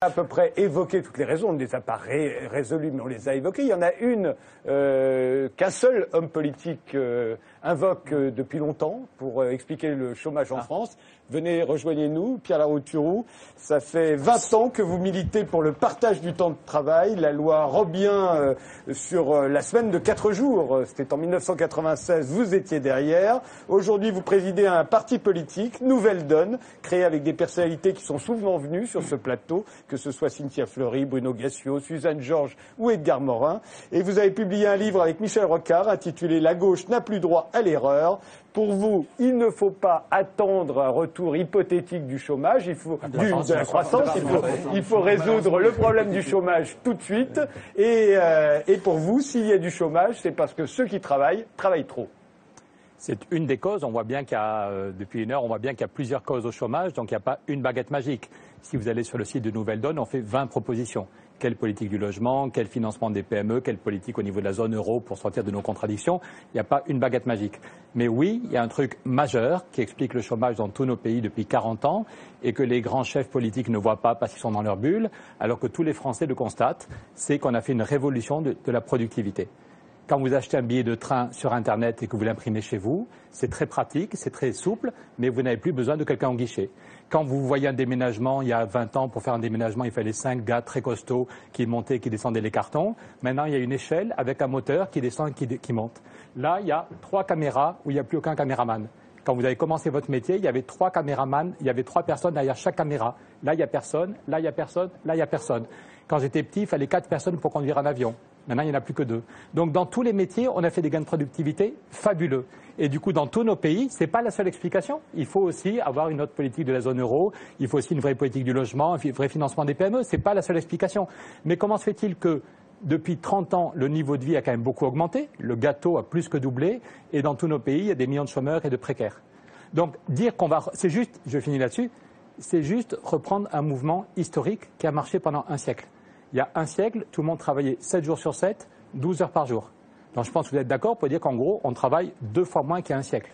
À peu près évoqué toutes les raisons, on ne les a pas résolues, mais on les a évoquées. Il y en a une qu'un seul homme politique invoque depuis longtemps pour expliquer le chômage en France. Venez, rejoignez-nous, Pierre Larouturou. Ça fait 20 ans que vous militez pour le partage du temps de travail, la loi Robien sur la semaine de 4 jours. C'était en 1996, vous étiez derrière. Aujourd'hui, vous présidez un parti politique, Nouvelle Donne, créé avec des personnalités qui sont souvent venues sur ce plateau, que ce soit Cynthia Fleury, Bruno Gassio, Suzanne Georges ou Edgar Morin. Et vous avez publié un livre avec Michel Rocard intitulé « La gauche n'a plus droit à l'erreur ». Pour vous, il ne faut pas attendre un retour hypothétique du chômage, de la croissance, il faut résoudre le problème du chômage tout de suite. Et pour vous, s'il y a du chômage, c'est parce que ceux qui travaillent trop. C'est une des causes. On voit bien qu'il y a, depuis une heure, on voit bien qu'il y a plusieurs causes au chômage, donc il n'y a pas une baguette magique. Si vous allez sur le site de Nouvelle Donne, on fait 20 propositions. Quelle politique du logement, quel financement des PME, quelle politique au niveau de la zone euro pour sortir de nos contradictions. Il n'y a pas une baguette magique. Mais oui, il y a un truc majeur qui explique le chômage dans tous nos pays depuis 40 ans et que les grands chefs politiques ne voient pas parce qu'ils sont dans leur bulle, alors que tous les Français le constatent, c'est qu'on a fait une révolution de la productivité. Quand vous achetez un billet de train sur Internet et que vous l'imprimez chez vous, c'est très pratique, c'est très souple, mais vous n'avez plus besoin de quelqu'un au guichet. Quand vous voyez un déménagement, il y a 20 ans, pour faire un déménagement, il fallait 5 gars très costauds qui montaient, qui descendaient les cartons. Maintenant, il y a une échelle avec un moteur qui descend et qui monte. Là, il y a 3 caméras où il n'y a plus aucun caméraman. Quand vous avez commencé votre métier, il y avait 3 caméramans, il y avait 3 personnes derrière chaque caméra. Là, il n'y a personne, là, il n'y a personne, là, il n'y a personne. Quand j'étais petit, il fallait 4 personnes pour conduire un avion. Maintenant, il n'y en a plus que 2. Donc, dans tous les métiers, on a fait des gains de productivité fabuleux. Et du coup, dans tous nos pays, ce n'est pas la seule explication. Il faut aussi avoir une autre politique de la zone euro. Il faut aussi une vraie politique du logement, un vrai financement des PME. Ce n'est pas la seule explication. Mais comment se fait-il que, depuis 30 ans, le niveau de vie a quand même beaucoup augmenté, le gâteau a plus que doublé, et dans tous nos pays, il y a des millions de chômeurs et de précaires. Donc, dire qu'on va... C'est juste, je finis là-dessus, c'est juste reprendre un mouvement historique qui a marché pendant un siècle. Il y a un siècle, tout le monde travaillait 7 jours sur 7, 12 heures par jour. Donc je pense que vous êtes d'accord pour dire qu'en gros, on travaille 2 fois moins qu'il y a un siècle.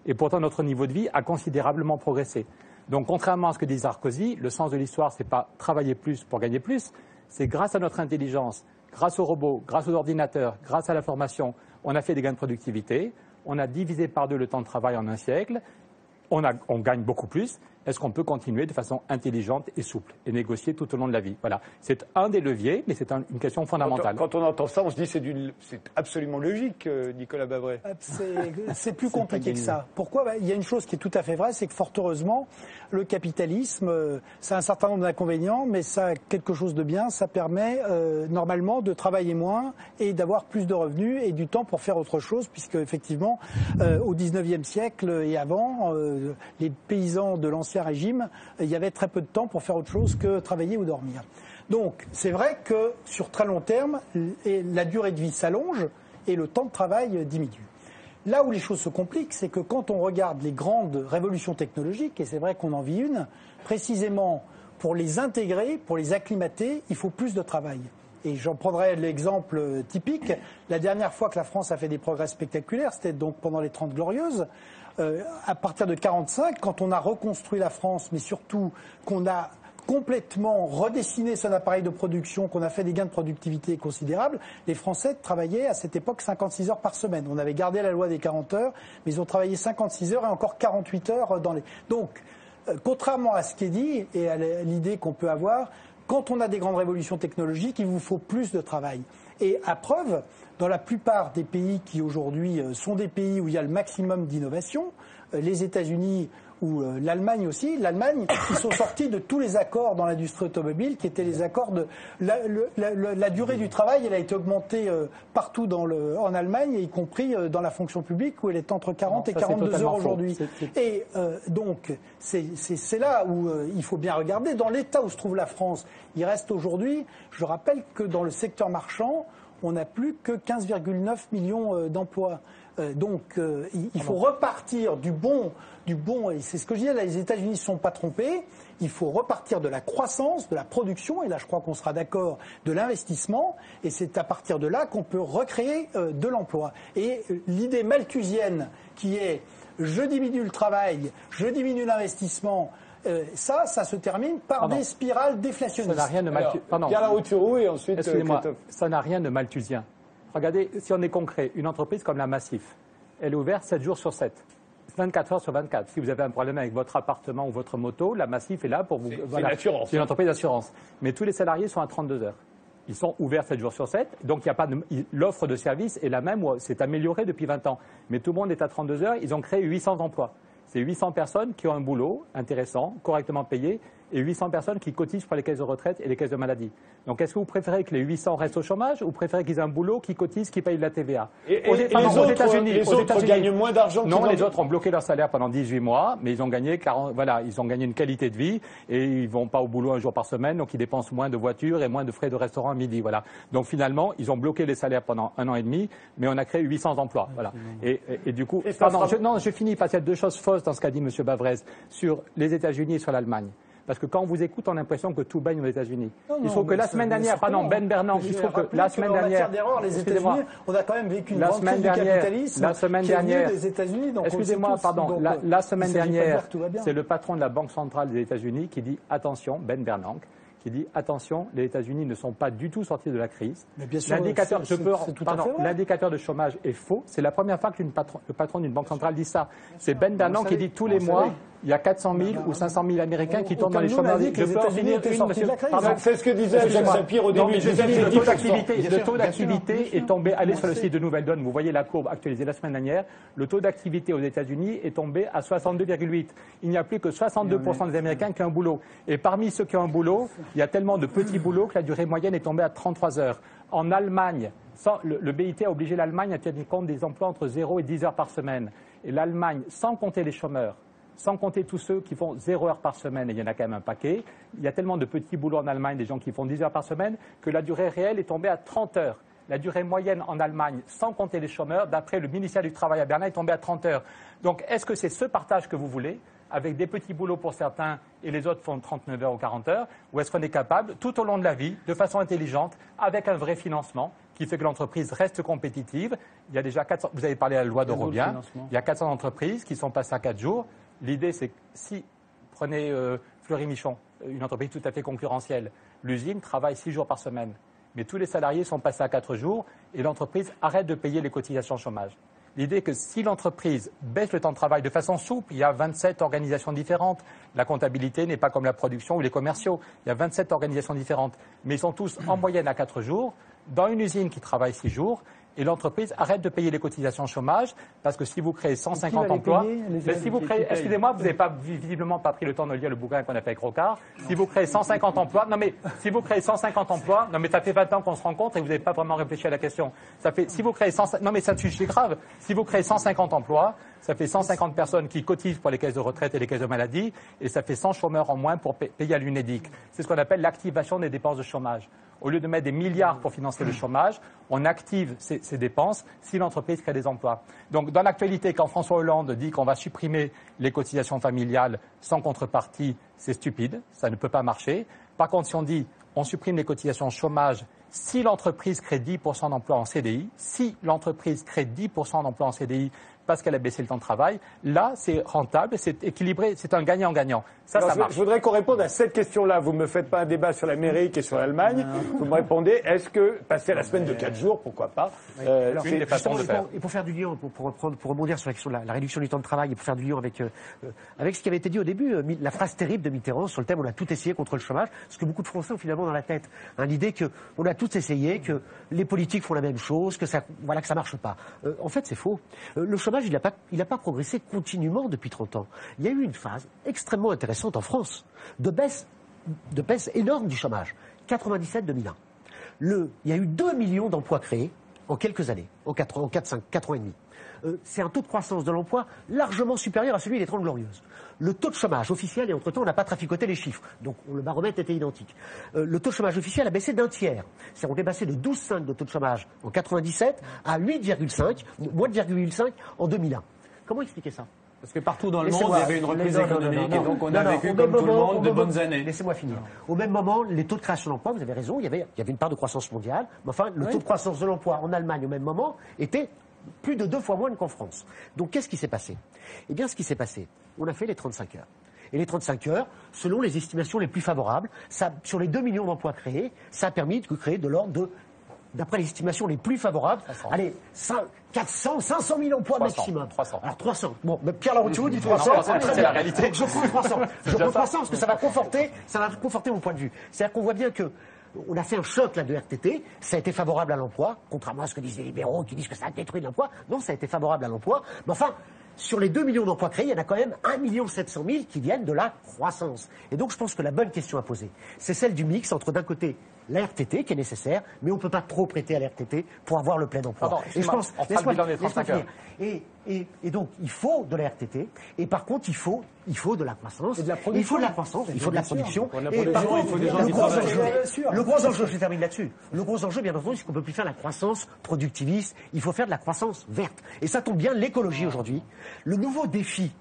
Et pourtant, notre niveau de vie a considérablement progressé. Donc contrairement à ce que dit Sarkozy, le sens de l'histoire, ce n'est pas travailler plus pour gagner plus, c'est grâce à notre intelligence, grâce aux robots, grâce aux ordinateurs, grâce à la formation, on a fait des gains de productivité, on a divisé par 2 le temps de travail en un siècle, on gagne beaucoup plus. Est-ce qu'on peut continuer de façon intelligente et souple et négocier tout au long de la vie? Voilà. C'est un des leviers, mais c'est une question fondamentale. Quand on entend ça, on se dit c'est absolument logique, Nicolas Bavré. C'est plus compliqué que ça. Pourquoi? Il y a une chose qui est tout à fait vraie, c'est que fort heureusement, le capitalisme, ça a un certain nombre d'inconvénients, mais ça a quelque chose de bien. Ça permet normalement de travailler moins et d'avoir plus de revenus et du temps pour faire autre chose, puisque effectivement, au XIXe siècle et avant, les paysans de l'ancien régime, il y avait très peu de temps pour faire autre chose que travailler ou dormir. Donc, c'est vrai que sur très long terme, la durée de vie s'allonge et le temps de travail diminue. Là où les choses se compliquent, c'est que quand on regarde les grandes révolutions technologiques, et c'est vrai qu'on en vit une, précisément pour les intégrer, pour les acclimater, il faut plus de travail. Et j'en prendrai l'exemple typique. La dernière fois que la France a fait des progrès spectaculaires, c'était donc pendant les 30 Glorieuses. À partir de 1945, quand on a reconstruit la France, mais surtout qu'on a complètement redessiné son appareil de production, qu'on a fait des gains de productivité considérables, les Français travaillaient à cette époque 56 heures par semaine. On avait gardé la loi des 40 heures, mais ils ont travaillé 56 heures et encore 48 heures dans les... Donc, contrairement à ce qui est dit et à l'idée qu'on peut avoir, quand on a des grandes révolutions technologiques, il vous faut plus de travail. Et à preuve, dans la plupart des pays qui aujourd'hui sont des pays où il y a le maximum d'innovation, les États-Unis ou l'Allemagne aussi, ils sont sortis de tous les accords dans l'industrie automobile qui étaient les accords de... La durée du travail, elle a été augmentée partout en Allemagne, y compris dans la fonction publique où elle est entre 40 et 42 heures aujourd'hui. Et donc, c'est là où il faut bien regarder. Dans l'état où se trouve la France, il reste aujourd'hui, je rappelle que dans le secteur marchand, on n'a plus que 15,9 millions d'emplois. Donc, il faut repartir du bon, et c'est ce que je disais, là, les États-Unis ne se sont pas trompés, il faut repartir de la croissance, de la production, et là je crois qu'on sera d'accord, de l'investissement, et c'est à partir de là qu'on peut recréer de l'emploi. Et l'idée malthusienne qui est je diminue le travail, je diminue l'investissement, ça se termine par des spirales déflationnistes. Ça n'a rien de malthusien. Pierre Larouturou et ensuite Excusez-moi, ça n'a rien de malthusien. Regardez, si on est concret, une entreprise comme la Massif, elle est ouverte 7 jours sur 7. 24 heures sur 24. Si vous avez un problème avec votre appartement ou votre moto, la Massif est là pour vous... C'est une assurance. C'est une entreprise d'assurance. Mais tous les salariés sont à 32 heures. Ils sont ouverts 7 jours sur 7, donc il y a pas l'offre de service est la même, c'est amélioré depuis 20 ans. Mais tout le monde est à 32 heures, ils ont créé 800 emplois. C'est 800 personnes qui ont un boulot intéressant, correctement payé, et 800 personnes qui cotisent pour les caisses de retraite et les caisses de maladie. Donc est-ce que vous préférez que les 800 restent au chômage ou vous préférez qu'ils aient un boulot, qui cotisent, qui payent de la TVA? Aux États-Unis, les autres gagnent moins d'argent que Non, les autres ont bloqué leur salaire pendant 18 mois, mais ils ont gagné ils ont gagné une qualité de vie et ils vont pas au boulot un jour par semaine, donc ils dépensent moins de voitures et moins de frais de restaurant à midi. Voilà. Donc finalement, ils ont bloqué les salaires pendant 1 an et demi, mais on a créé 800 emplois. Voilà. Et du coup, je finis parce qu'il y a 2 choses fausses dans ce qu'a dit M. Bavrez sur les États-Unis et sur l'Allemagne. Parce que quand on vous écoute, on a l'impression que tout baigne aux États-Unis. Il se trouve que la semaine dernière, Ben Bernanke, il se trouve que la semaine dernière, les États-Unis, on a quand même vécu une grande crise du capitalisme la semaine dernière, des États-Unis. Excusez-moi, pardon, la semaine dernière, c'est le patron de la Banque centrale des États-Unis qui dit attention, Ben Bernanke, qui dit attention, les États-Unis ne sont pas du tout sortis de la crise. L'indicateur de chômage est faux. C'est la première fois que le patron d'une banque centrale dit ça. C'est Ben Bernanke qui dit tous les mois, il y a 400 000 ou 500 000 Américains qui tombent dans les chômeurs. C'est ce que disait Jacques Sapir au début. Le taux d'activité est tombé. Allez sur le site de Nouvelle Donne, vous voyez la courbe actualisée la semaine dernière. Le taux d'activité aux États-Unis est tombé à 62,8. Il n'y a plus que 62% des Américains qui ont un boulot. Et parmi ceux qui ont un boulot, il y a tellement de petits boulots que la durée moyenne est tombée à 33 heures. En Allemagne, le BIT a obligé l'Allemagne à tenir compte des emplois entre 0 et 10 heures par semaine. Et l'Allemagne, sans compter les chômeurs, sans compter tous ceux qui font 0 heure par semaine, et il y en a quand même un paquet, il y a tellement de petits boulots en Allemagne, des gens qui font 10 heures par semaine, que la durée réelle est tombée à 30 heures. La durée moyenne en Allemagne, sans compter les chômeurs, d'après le ministère du Travail à Berlin, est tombée à 30 heures. Donc est-ce que c'est ce partage que vous voulez, avec des petits boulots pour certains et les autres font 39 heures ou 40 heures, ou est-ce qu'on est capable, tout au long de la vie, de façon intelligente, avec un vrai financement, qui fait que l'entreprise reste compétitive. Il y a déjà 400, vous avez parlé de la loi d'Eurobien, il y a 400 entreprises qui sont passées à 4 jours. L'idée, c'est que si, prenez Fleury-Michon, une entreprise tout à fait concurrentielle, l'usine travaille 6 jours par semaine, mais tous les salariés sont passés à 4 jours et l'entreprise arrête de payer les cotisations chômage. L'idée est que si l'entreprise baisse le temps de travail de façon souple, il y a 27 organisations différentes. La comptabilité n'est pas comme la production ou les commerciaux. Il y a 27 organisations différentes. Mais ils sont tous en moyenne à 4 jours, dans une usine qui travaille 6 jours. Et l'entreprise arrête de payer les cotisations chômage parce que si vous créez 150 emplois, excusez-moi, vous n'avez visiblement pas pris le temps de lire le bouquin qu'on a fait avec Rocard. Si vous créez 150 emplois, si vous créez 150 emplois, ça fait 20 ans qu'on se rencontre et vous n'avez pas vraiment réfléchi à la question. Si vous créez c'est grave. Si vous créez 150 emplois, ça fait 150 personnes qui cotisent pour les caisses de retraite et les caisses de maladie et ça fait 100 chômeurs en moins pour payer à l'UNEDIC. C'est ce qu'on appelle l'activation des dépenses de chômage. Au lieu de mettre des milliards pour financer le chômage, on active ces dépenses si l'entreprise crée des emplois. Donc, dans l'actualité, quand François Hollande dit qu'on va supprimer les cotisations familiales sans contrepartie, c'est stupide, ça ne peut pas marcher. Par contre, si on dit on supprime les cotisations chômage si l'entreprise crée 10% d'emplois en CDI, parce qu'elle a baissé le temps de travail, là, c'est rentable, c'est équilibré, c'est un gagnant-gagnant. Ça marche. Je voudrais qu'on réponde à cette question-là. Vous ne me faites pas un débat sur l'Amérique et sur l'Allemagne. Vous me répondez, est-ce que passer à la semaine de 4 jours, pourquoi pas Alors, une des façons de faire. Et pour faire du lien, pour rebondir sur la question de la réduction du temps de travail et pour faire du lien avec ce qui avait été dit au début, la phrase terrible de Mitterrand sur le thème on a tout essayé contre le chômage, ce que beaucoup de Français ont finalement dans la tête. L'idée qu'on a tout essayé, que les politiques font la même chose, que ça marche pas. En fait, c'est faux. Le chômage, il n'a pas progressé continuellement depuis 30 ans. Il y a eu une phase extrêmement intéressante en France de baisse énorme du chômage. 97-2001. Il y a eu 2 millions d'emplois créés en quelques années, en 4 ans et demi. C'est un taux de croissance de l'emploi largement supérieur à celui des 30 Glorieuses. Le taux de chômage officiel, et entre-temps on n'a pas traficoté les chiffres, donc le baromètre était identique. Le taux de chômage officiel a baissé d'un tiers. C'est-à-dire on est passé de 12,5 de taux de chômage en 97 à 8,5, moins de 0,5 en 2001. Comment expliquer ça ? Parce que partout dans le monde, il y avait une reprise économique et donc on a vécu comme tout le monde de bonnes années. Laissez-moi finir. Au même moment, les taux de création d'emploi, vous avez raison, il y avait une part de croissance mondiale, mais enfin, le taux de croissance de l'emploi en Allemagne au même moment était plus de 2 fois moins qu'en France. Donc qu'est-ce qui s'est passé ? Eh bien, ce qui s'est passé, on a fait les 35 heures. et les 35 heures, selon les estimations les plus favorables. Ça, sur les 2 millions d'emplois créés, ça a permis de créer de l'ordre de, d'après les estimations les plus favorables, 400, 500 000 emplois 300, maximum. 300. Alors 300. Bon, mais Pierre Larouturou dit 300. C'est la réalité. Donc je prends 300. Je prends 300 parce que ça va conforter mon point de vue. C'est-à-dire qu'on voit bien que on a fait un choc là de RTT, ça a été favorable à l'emploi, contrairement à ce que disent les libéraux qui disent que ça a détruit l'emploi. Non, ça a été favorable à l'emploi. Mais enfin, sur les 2 millions d'emplois créés, il y en a quand même 1 700 000 qui viennent de la croissance. Et donc je pense que la bonne question à poser, c'est celle du mix entre d'un côté la RTT qui est nécessaire, mais on ne peut pas trop prêter à la RTT pour avoir le plein emploi. Pardon, et je pense, on fera le bilan des 35 heures. Et donc il faut de la RTT, et par contre il faut de la croissance. Et de la production. Il faut de la croissance, il faut de la production. Et par contre, il faut des gens qui travaillent. Le gros enjeu, je termine là-dessus. Le gros enjeu, bien entendu, c'est qu'on ne peut plus faire la croissance productiviste. Il faut faire de la croissance verte. Et ça tombe bien, l'écologie aujourd'hui. Le nouveau défi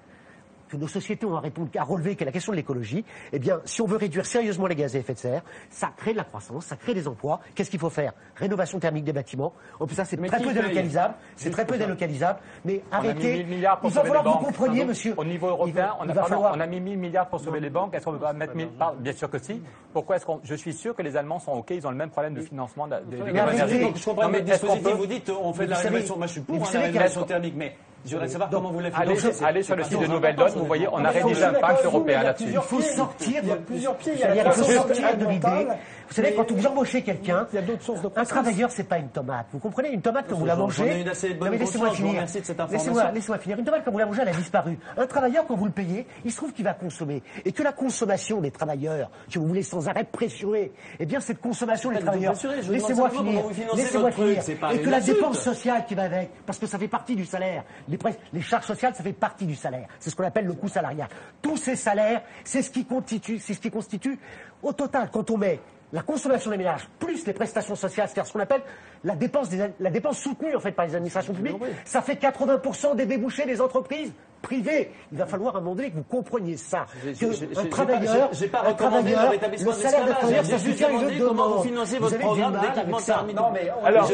que nos sociétés ont à relever, qui est la question de l'écologie, eh bien, si on veut réduire sérieusement les gaz à effet de serre, ça crée de la croissance, ça crée des emplois. Qu'est-ce qu'il faut faire? Rénovation thermique des bâtiments. En plus, ça, c'est très peu délocalisable. C'est très peu délocalisable. Mais arrêtez. Il va falloir que vous compreniez, monsieur. Au niveau européen, on a mis 1 000 milliards pour sauver les banques. Est-ce qu'on va mettre 1 000 bien sûr que si. Pourquoi je suis sûr que les Allemands sont OK, ils ont le même problème de financement des Je comprends le dispositif, vous dites on fait de la rénovation. Moi, je suis pour la rénovation thermique, mais je voudrais savoir comment vous la financez. Allez sur le site de Nouvelle Donne, vous voyez, on a rédigé un pacte européen là-dessus. Il faut sortir Il y a plusieurs pieds. Il y il a faut sortir de l'idée. Vous savez, quand vous embauchez quelqu'un, il y a d'autres sources de un croissance. travailleur, c'est pas une tomate. Vous comprenez? Une tomate, quand vous la mangez. J'en ai une assez bonne conscience, je vous remercie de cette information. Laissez-moi finir. Une tomate, quand vous la mangez, elle a disparu. Un travailleur, quand vous le payez, il se trouve qu'il va consommer. Et que la consommation des travailleurs, que vous voulez sans arrêt pressurer, eh bien, cette consommation des travailleurs. Laissez-moi finir. Laissez-moi finir. Et que la dépense sociale qui va avec, parce que ça fait partie du salaire. Les charges sociales, ça fait partie du salaire. C'est ce qu'on appelle le coût salarial. Tous ces salaires, c'est ce qui constitue, au total, quand on met la consommation des ménages plus les prestations sociales, c'est-à-dire ce qu'on appelle la dépense soutenue en fait par les administrations publiques, ça fait 80% des débouchés des entreprises privées. Il va falloir à un moment donné que vous compreniez ça. Un travailleur, j'ai pas recommandé le rétablissement le de salaire d'un l'esclavage. travailleur, J'ai ça juste soutient une demandé comment vous financez votre programme d'équipement thermique. Alors,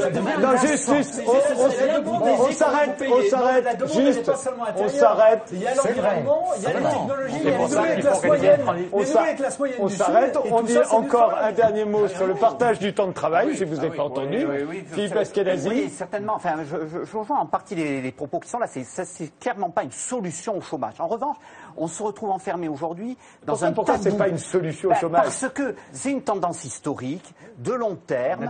on s'arrête, on s'arrête. Il y a l'environnement, il y a la technologie, il y a les nouvelles classes moyennes. On s'arrête, on dit encore un dernier mot sur le partage du temps de travail, si vous n'avez pas entendu. Philippe Eskenazi. Oui, certainement. Enfin, je rejoins en partie les propos qui sont là. C'est clairement pas une solution au chômage. En revanche, on se retrouve enfermé aujourd'hui dans un tabou. Pourquoi c'est pas une solution au chômage? Parce que c'est une tendance historique, de long terme,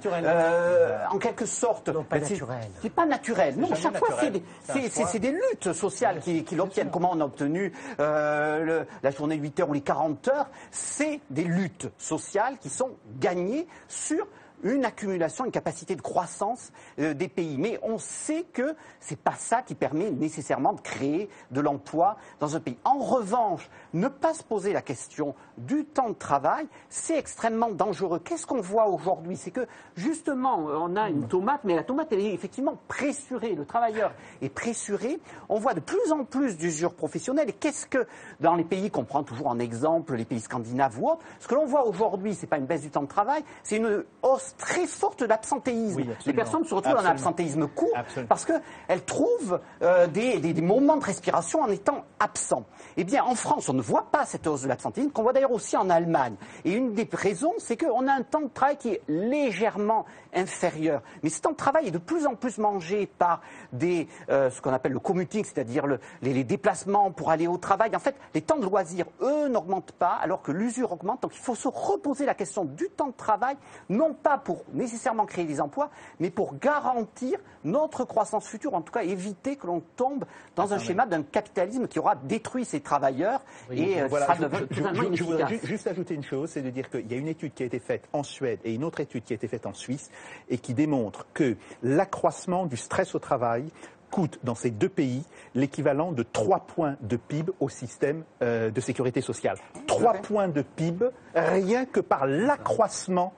en quelque sorte. Non, pas naturel. C'est pas naturel. Non, chaque fois, c'est des luttes sociales qui l'obtiennent. Comment on a obtenu la journée de 8 heures ou les 40 heures? C'est des luttes sociales qui sont gagnées sur une accumulation, une capacité de croissance des pays. Mais on sait que c'est pas ça qui permet nécessairement de créer de l'emploi dans un pays. En revanche, ne pas se poser la question du temps de travail, c'est extrêmement dangereux. Qu'est-ce qu'on voit aujourd'hui? C'est que, justement, on a une tomate, mais la tomate, elle est effectivement pressurée. Le travailleur est pressuré. On voit de plus en plus d'usure professionnelle. Et qu'est-ce que, dans les pays qu'on prend toujours en exemple, les pays scandinaves ou autres, ce que l'on voit aujourd'hui, c'est pas une baisse du temps de travail, c'est une hausse très forte d'absentéisme. Oui, les personnes se retrouvent dans un absentéisme court parce qu'elles trouvent des moments de respiration en étant absents. Eh bien, en France, on ne voit pas cette hausse de l'absentéisme, qu'on voit d'ailleurs aussi en Allemagne. Et une des raisons, c'est qu'on a un temps de travail qui est légèrement inférieur. Mais ce temps de travail est de plus en plus mangé par ce qu'on appelle le commuting, c'est-à-dire les déplacements pour aller au travail. En fait, les temps de loisirs, eux, n'augmentent pas, alors que l'usure augmente. Donc, il faut se reposer la question du temps de travail, non pas pour nécessairement créer des emplois, mais pour garantir notre croissance future, en tout cas éviter que l'on tombe dans un schéma d'un capitalisme qui aura détruit ses travailleurs et sera totalement inefficace. Je voudrais juste ajouter une chose, c'est de dire qu'il y a une étude qui a été faite en Suède et une autre étude qui a été faite en Suisse et qui démontre que l'accroissement du stress au travail coûte dans ces deux pays l'équivalent de 3 points de PIB au système de sécurité sociale. 3 points de PIB rien que par l'accroissement